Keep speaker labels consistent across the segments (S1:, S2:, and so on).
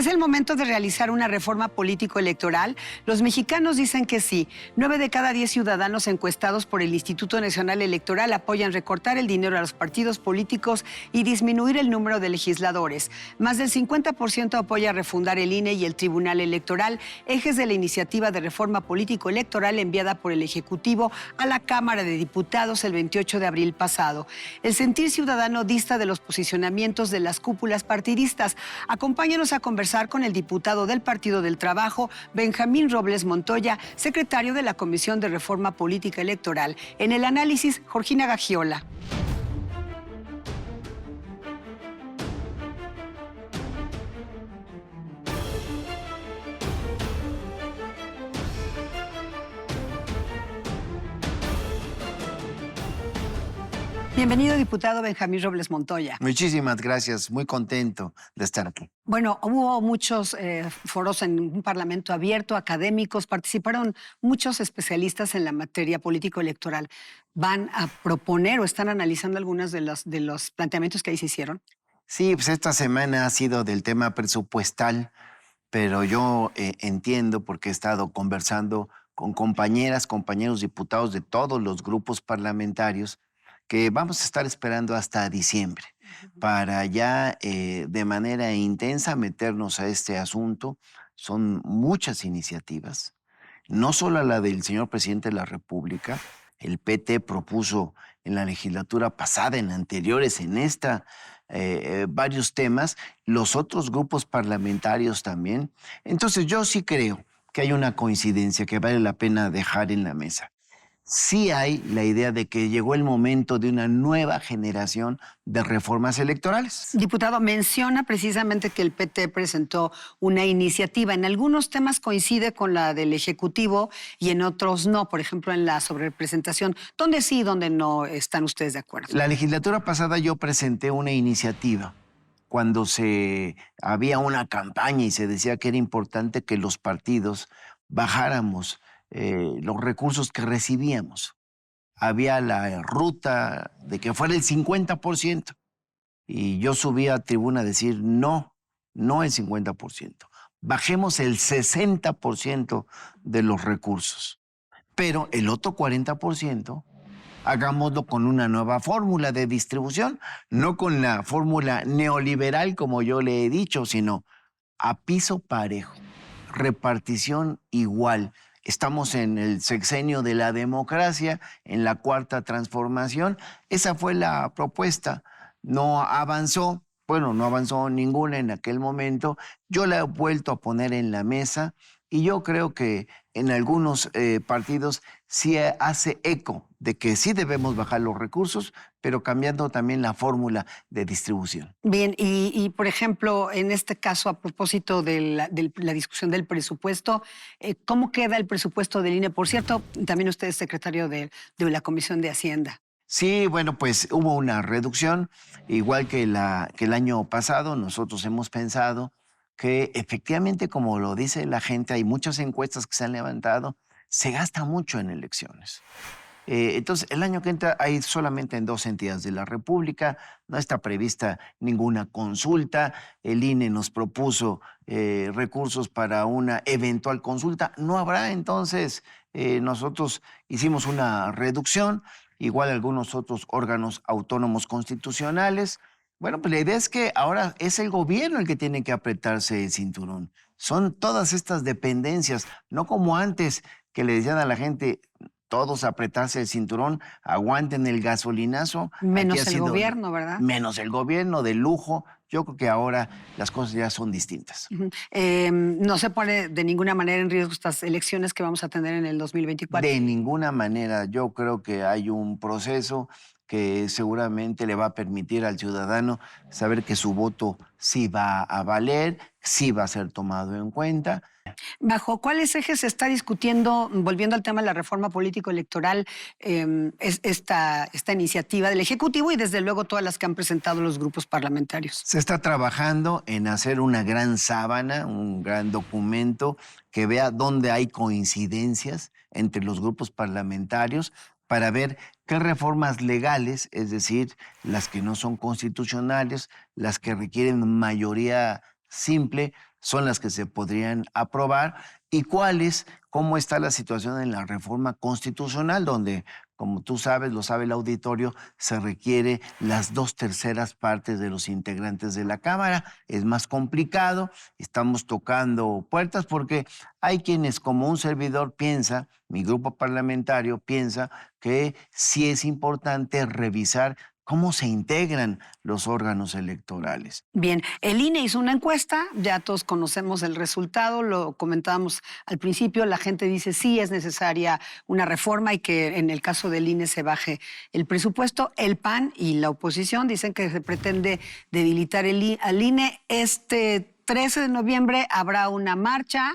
S1: ¿Es el momento de realizar una reforma político-electoral? Los mexicanos dicen que sí. 9 de cada 10 ciudadanos encuestados por el Instituto Nacional Electoral apoyan recortar el dinero a los partidos políticos y disminuir el número de legisladores. Más del 50% apoya refundar el INE y el Tribunal Electoral, ejes de la iniciativa de reforma político-electoral enviada por el Ejecutivo a la Cámara de Diputados el 28 de abril pasado. El sentir ciudadano dista de los posicionamientos de las cúpulas partidistas. Acompáñanos a conversar con el diputado del Partido del Trabajo, Benjamín Robles Montoya, secretario de la Comisión de Reforma Política Electoral. En el análisis, Georgina Gagiola. Bienvenido, diputado Benjamín Robles Montoya.
S2: Muchísimas gracias, muy contento de estar aquí.
S1: Bueno, hubo muchos foros en un parlamento abierto, académicos, participaron muchos especialistas en la materia político-electoral. ¿Van a proponer o están analizando algunos de los planteamientos que ahí se hicieron?
S2: Sí, pues esta semana ha sido del tema presupuestal, pero yo entiendo porque he estado conversando con compañeras, compañeros diputados de todos los grupos parlamentarios que vamos a estar esperando hasta diciembre para ya de manera intensa meternos a este asunto. Son muchas iniciativas, no solo la del señor presidente de la República. El PT propuso en la legislatura pasada, en anteriores, en esta, varios temas, los otros grupos parlamentarios también. Entonces yo sí creo que hay una coincidencia que vale la pena dejar en la mesa. Sí hay la idea de que llegó el momento de una nueva generación de reformas electorales.
S1: Diputado, menciona precisamente que el PT presentó una iniciativa. En algunos temas coincide con la del Ejecutivo y en otros no. Por ejemplo, en la sobrerepresentación, ¿dónde sí y dónde no están ustedes de acuerdo?
S2: La legislatura pasada yo presenté una iniciativa cuando había una campaña y se decía que era importante que los partidos bajáramos los recursos que recibíamos. Había la ruta de que fuera el 50%. Y yo subí a tribuna a decir, no el 50%. Bajemos el 60% de los recursos. Pero el otro 40%, hagámoslo con una nueva fórmula de distribución, no con la fórmula neoliberal, como yo le he dicho, sino a piso parejo, repartición igual. Estamos en el sexenio de la democracia, en la cuarta transformación. Esa fue la propuesta. No avanzó, no avanzó ninguna en aquel momento. Yo la he vuelto a poner en la mesa y yo creo que en algunos partidos sí hace eco de que sí debemos bajar los recursos, pero cambiando también la fórmula de distribución.
S1: Bien, y por ejemplo, en este caso, a propósito de la discusión del presupuesto, ¿cómo queda el presupuesto del INE? Por cierto, también usted es secretario de la Comisión de Hacienda.
S2: Sí, bueno, pues hubo una reducción, igual que el año pasado. Nosotros hemos pensado que efectivamente, como lo dice la gente, hay muchas encuestas que se han levantado, se gasta mucho en elecciones. Entonces, el año que entra hay solamente en 2 entidades de la República, no está prevista ninguna consulta. El INE nos propuso recursos para una eventual consulta. No habrá, entonces, nosotros hicimos una reducción, igual algunos otros órganos autónomos constitucionales. Bueno, pues la idea es que ahora es el gobierno el que tiene que apretarse el cinturón. Son todas estas dependencias, no como antes que le decían a la gente, todos apretarse el cinturón, aguanten el gasolinazo.
S1: Menos el gobierno, ¿verdad?
S2: Menos el gobierno de lujo. Yo creo que ahora las cosas ya son distintas.
S1: No se pone de ninguna manera en riesgo estas elecciones que vamos a tener en el 2024.
S2: De ninguna manera. Yo creo que hay un proceso que seguramente le va a permitir al ciudadano saber que su voto sí va a valer, sí va a ser tomado en cuenta.
S1: ¿Bajo cuáles ejes se está discutiendo, volviendo al tema de la reforma político-electoral, esta iniciativa del Ejecutivo y desde luego todas las que han presentado los grupos parlamentarios?
S2: Se está trabajando en hacer una gran sábana, un gran documento que vea dónde hay coincidencias entre los grupos parlamentarios para ver qué reformas legales, es decir, las que no son constitucionales, las que requieren mayoría simple son las que se podrían aprobar y cómo está la situación en la reforma constitucional, donde, como tú sabes, lo sabe el auditorio, se requiere las 2/3 partes de los integrantes de la Cámara. Es más complicado, estamos tocando puertas porque hay quienes, como un servidor piensa, mi grupo parlamentario piensa que sí es importante revisar cómo se integran los órganos electorales.
S1: Bien, el INE hizo una encuesta, ya todos conocemos el resultado, lo comentábamos al principio, la gente dice sí es necesaria una reforma y que en el caso del INE se baje el presupuesto. El PAN y la oposición dicen que se pretende debilitar al INE. Este 13 de noviembre habrá una marcha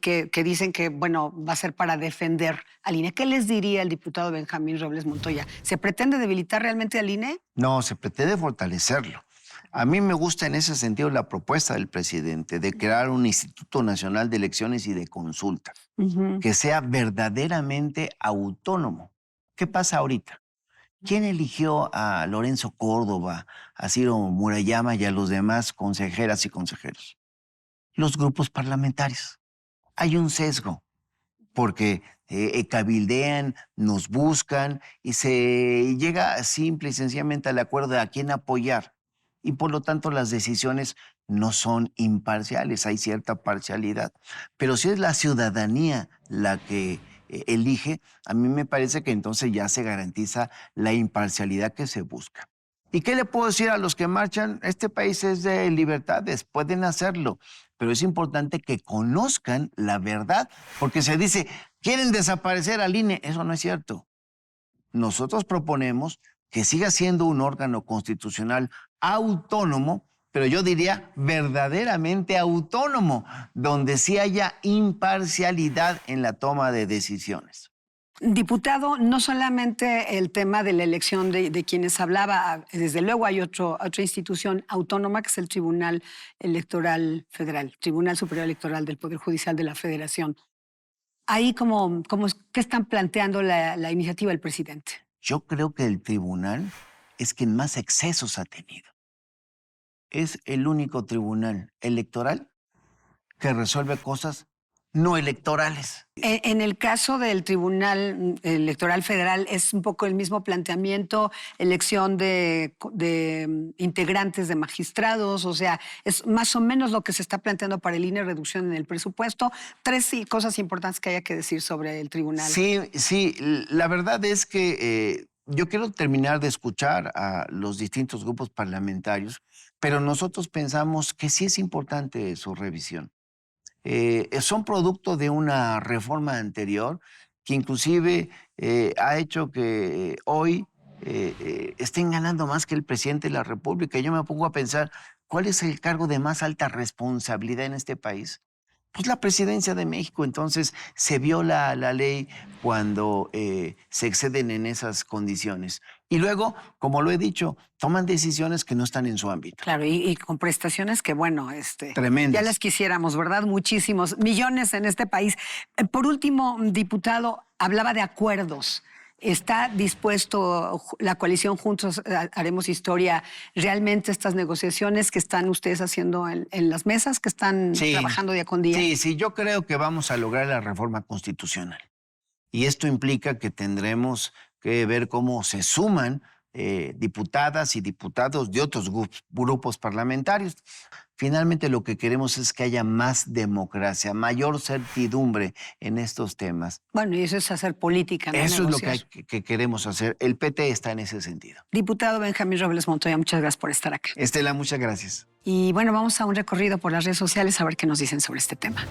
S1: que dicen que, bueno, va a ser para defender al INE. ¿Qué les diría el diputado Benjamín Robles Montoya? ¿Se pretende debilitar realmente al INE?
S2: No, se pretende fortalecerlo. A mí me gusta en ese sentido la propuesta del presidente de crear un Instituto Nacional de Elecciones y de Consulta, que sea verdaderamente autónomo. ¿Qué pasa ahorita? ¿Quién eligió a Lorenzo Córdoba, a Ciro Murayama y a los demás consejeras y consejeros? Los grupos parlamentarios. Hay un sesgo, porque cabildean, nos buscan y se llega simple y sencillamente al acuerdo de a quién apoyar. Y por lo tanto las decisiones no son imparciales, hay cierta parcialidad. Pero si es la ciudadanía la que elige, a mí me parece que entonces ya se garantiza la imparcialidad que se busca. ¿Y qué le puedo decir a los que marchan? Este país es de libertades, pueden hacerlo, pero es importante que conozcan la verdad, porque se dice, quieren desaparecer al INE. Eso no es cierto. Nosotros proponemos que siga siendo un órgano constitucional autónomo, pero yo diría verdaderamente autónomo, donde sí haya imparcialidad en la toma de decisiones.
S1: Diputado, no solamente el tema de la elección de quienes hablaba, desde luego hay otra institución autónoma que es el Tribunal Electoral Federal, Tribunal Superior Electoral del Poder Judicial de la Federación. Ahí, ¿qué están planteando la iniciativa del presidente?
S2: Yo creo que el tribunal es quien más excesos ha tenido. Es el único tribunal electoral que resuelve cosas no electorales.
S1: En el caso del Tribunal Electoral Federal es un poco el mismo planteamiento, elección de integrantes de magistrados, o sea, es más o menos lo que se está planteando para el INE, reducción en el presupuesto. 3 cosas importantes que haya que decir sobre el tribunal.
S2: Sí, la verdad es que yo quiero terminar de escuchar a los distintos grupos parlamentarios, pero nosotros pensamos que sí es importante su revisión. Son producto de una reforma anterior que inclusive ha hecho que hoy estén ganando más que el presidente de la República. Yo me pongo a pensar, ¿cuál es el cargo de más alta responsabilidad en este país? Pues la presidencia de México. Entonces se viola la ley cuando se exceden en esas condiciones. Y luego, como lo he dicho, toman decisiones que no están en su ámbito.
S1: Claro, y con prestaciones que, bueno,
S2: tremendas.
S1: Ya las quisiéramos, ¿verdad? Muchísimos, millones en este país. Por último, diputado, hablaba de acuerdos. ¿Está dispuesto la coalición Juntos Haremos Historia realmente estas negociaciones que están ustedes haciendo en las mesas, que están trabajando día con día?
S2: Sí, yo creo que vamos a lograr la reforma constitucional. Y esto implica que tendremos que ver cómo se suman diputadas y diputados de otros grupos parlamentarios. Finalmente lo que queremos es que haya más democracia, mayor certidumbre en estos temas.
S1: Bueno, y eso es hacer política, ¿no?
S2: Eso es lo que queremos hacer. El PT está en ese sentido.
S1: Diputado Benjamín Robles Montoya, muchas gracias por estar acá.
S2: Estela, muchas gracias.
S1: Y bueno, vamos a un recorrido por las redes sociales a ver qué nos dicen sobre este tema.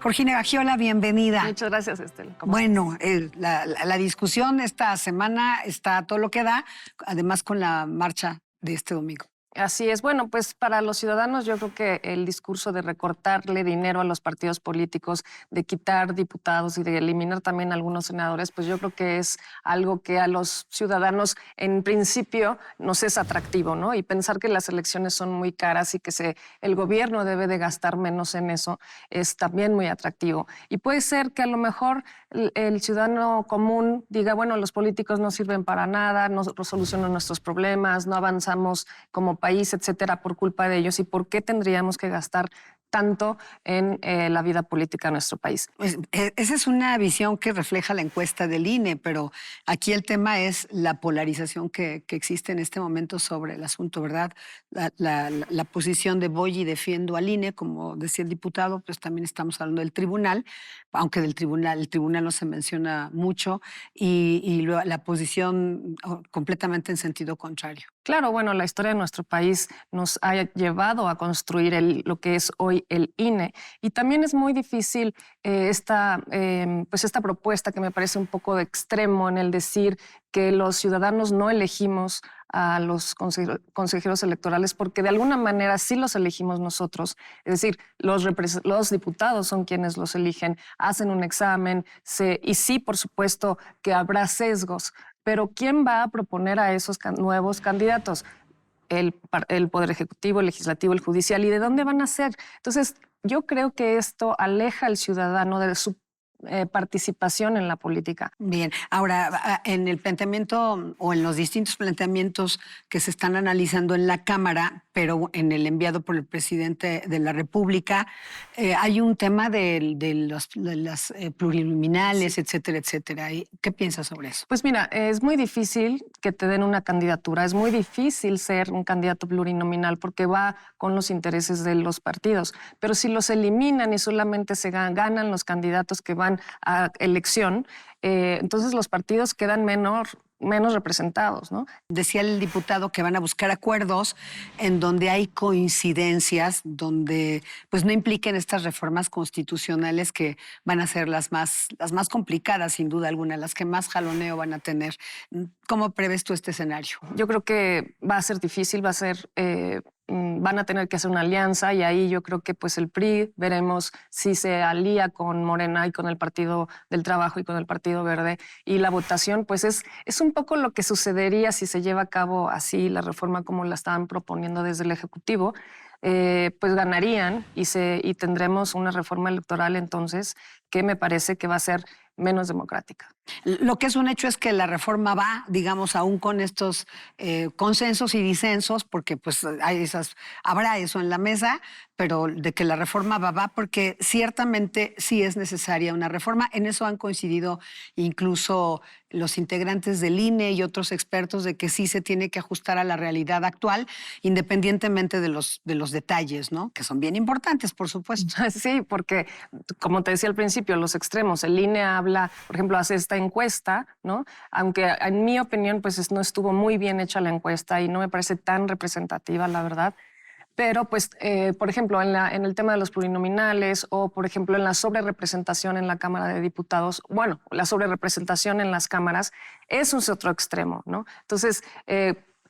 S1: Georgina Gagiola, bienvenida.
S3: Muchas gracias, Estela.
S1: Bueno, la discusión esta semana está a todo lo que da, además con la marcha de este domingo.
S3: Así es. Bueno, pues para los ciudadanos yo creo que el discurso de recortarle dinero a los partidos políticos, de quitar diputados y de eliminar también algunos senadores, pues yo creo que es algo que a los ciudadanos en principio nos es atractivo, ¿no? Y pensar que las elecciones son muy caras y que el gobierno debe de gastar menos en eso es también muy atractivo. Y puede ser que a lo mejor el ciudadano común diga, bueno, los políticos no sirven para nada, no solucionan nuestros problemas, no avanzamos como país, etcétera, por culpa de ellos. ¿Y por qué tendríamos que gastar tanto en la vida política de nuestro país?
S1: Pues, esa es una visión que refleja la encuesta del INE, pero aquí el tema es la polarización que existe en este momento sobre el asunto, ¿verdad? La posición de voy y defiendo al INE, como decía el diputado, pues también estamos hablando del tribunal, aunque el tribunal no se menciona mucho, y la posición completamente en sentido contrario.
S3: Claro, bueno, la historia de nuestro país nos ha llevado a construir lo que es hoy el INE. Y también es muy difícil esta propuesta que me parece un poco de extremo en el decir que los ciudadanos no elegimos a los consejeros electorales, porque de alguna manera sí los elegimos nosotros. Es decir, los diputados son quienes los eligen, hacen un examen, y sí, por supuesto, que habrá sesgos. Pero ¿quién va a proponer a esos nuevos candidatos? El Poder Ejecutivo, el Legislativo, el Judicial. ¿Y de dónde van a ser? Entonces, yo creo que esto aleja al ciudadano de su participación en la política.
S1: Bien, ahora en el planteamiento o en los distintos planteamientos que se están analizando en la Cámara, pero en el enviado por el presidente de la República, hay un tema de las plurinominales, etcétera, etcétera. ¿Qué piensas sobre eso?
S3: Pues mira, es muy difícil que te den una candidatura, es muy difícil ser un candidato plurinominal porque va con los intereses de los partidos, pero si los eliminan y solamente se ganan los candidatos que van a elección, entonces los partidos quedan menos representados, ¿no?
S1: Decía el diputado que van a buscar acuerdos en donde hay coincidencias, donde pues no impliquen estas reformas constitucionales que van a ser las más complicadas, sin duda alguna, las que más jaloneo van a tener. ¿Cómo prevés tú este escenario?
S3: Yo creo que va a ser difícil, van a tener que hacer una alianza y ahí yo creo que pues el PRI veremos si se alía con Morena y con el Partido del Trabajo y con el Partido Verde, y la votación pues es un poco lo que sucedería si se lleva a cabo así la reforma como la estaban proponiendo desde el Ejecutivo. Pues ganarían y tendremos una reforma electoral entonces que me parece que va a ser menos democrática.
S1: Lo que es un hecho es que la reforma va, digamos, aún con estos consensos y disensos, porque pues habrá eso en la mesa, pero de que la reforma va porque ciertamente sí es necesaria una reforma. En eso han coincidido incluso los integrantes del INE y otros expertos de que sí se tiene que ajustar a la realidad actual, independientemente de los detalles, ¿no? Que son bien importantes, por supuesto.
S3: Sí, porque como te decía al principio, los extremos, el INE habla, por ejemplo, hace esta encuesta, ¿no? Aunque en mi opinión pues no estuvo muy bien hecha la encuesta y no me parece tan representativa, la verdad. Pero, pues, por ejemplo, en el tema de los plurinominales o, por ejemplo, en la sobrerepresentación en la Cámara de Diputados, bueno, la sobrerepresentación en las cámaras es un otro extremo, ¿no? Entonces,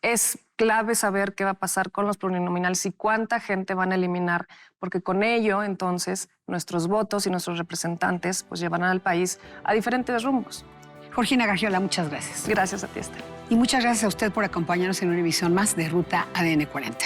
S3: es clave saber qué va a pasar con los plurinominales y cuánta gente van a eliminar, porque con ello, entonces, nuestros votos y nuestros representantes pues llevarán al país a diferentes rumbos.
S1: Georgina Gargiola, muchas gracias.
S3: Gracias a ti, Esther.
S1: Y muchas gracias a usted por acompañarnos en una emisión más de Ruta ADN 40.